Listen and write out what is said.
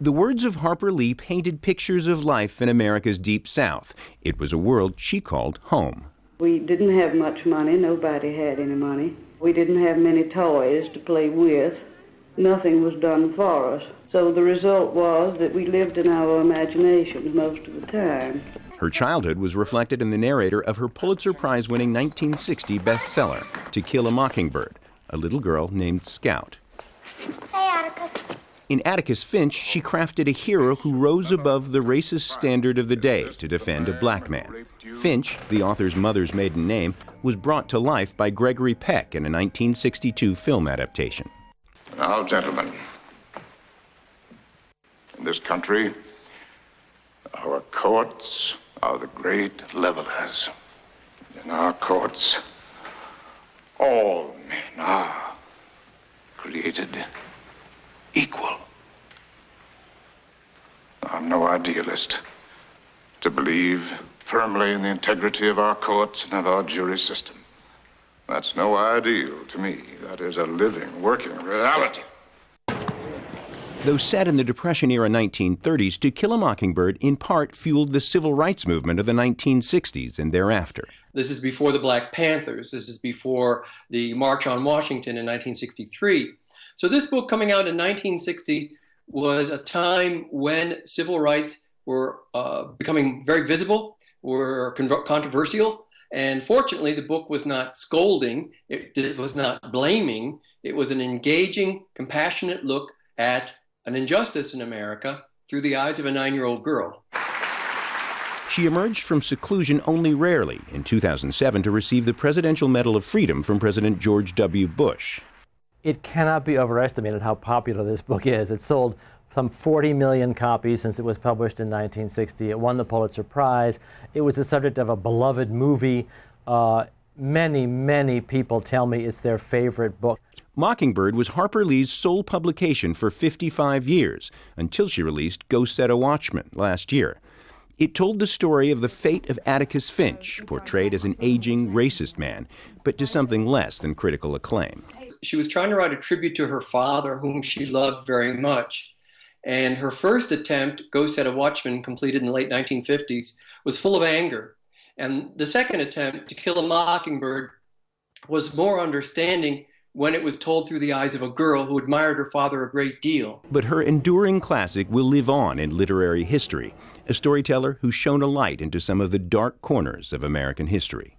The words of Harper Lee painted pictures of life in America's Deep South. It was a world she called home. We didn't have much money. Nobody had any money. We didn't have many toys to play with. Nothing was done for us. So the result was that we lived in our imaginations most of the time. Her childhood was reflected in the narrator of her Pulitzer Prize-winning 1960 bestseller, To Kill a Mockingbird, a little girl named Scout. Hey, Atticus. In Atticus Finch, she crafted a hero who rose above the racist standard of the day to defend a black man. Finch, the author's mother's maiden name, was brought to life by Gregory Peck in a 1962 film adaptation. Now, gentlemen, in this country, our courts are the great levelers. In our courts, all men are created equal. I'm no idealist to believe firmly in the integrity of our courts and of our jury system. That's no ideal to me. That is a living, working reality. Though set in the Depression-era 1930s, To Kill a Mockingbird in part fueled the civil rights movement of the 1960s and thereafter. This is before the Black Panthers. This is before the March on Washington in 1963. So this book coming out in 1960 was a time when civil rights were becoming very visible, were controversial. And fortunately, the book was not scolding. It was not blaming. It was an engaging, compassionate look at an injustice in America through the eyes of a 9-year-old girl. She emerged from seclusion only rarely in 2007 to receive the Presidential Medal of Freedom from President George W. Bush. It cannot be overestimated how popular this book is. It sold some 40 million copies since it was published in 1960. It won the Pulitzer Prize. It was the subject of a beloved movie. Many, many people tell me it's their favorite book. Mockingbird was Harper Lee's sole publication for 55 years, until she released Go Set a Watchman last year. It told the story of the fate of Atticus Finch, portrayed as an aging, racist man, but to something less than critical acclaim. She was trying to write a tribute to her father, whom she loved very much. And her first attempt, Go Set a Watchman, completed in the late 1950s, was full of anger. And the second attempt, To Kill a Mockingbird, was more understanding when it was told through the eyes of a girl who admired her father a great deal. But her enduring classic will live on in literary history, a storyteller who shone a light into some of the dark corners of American history.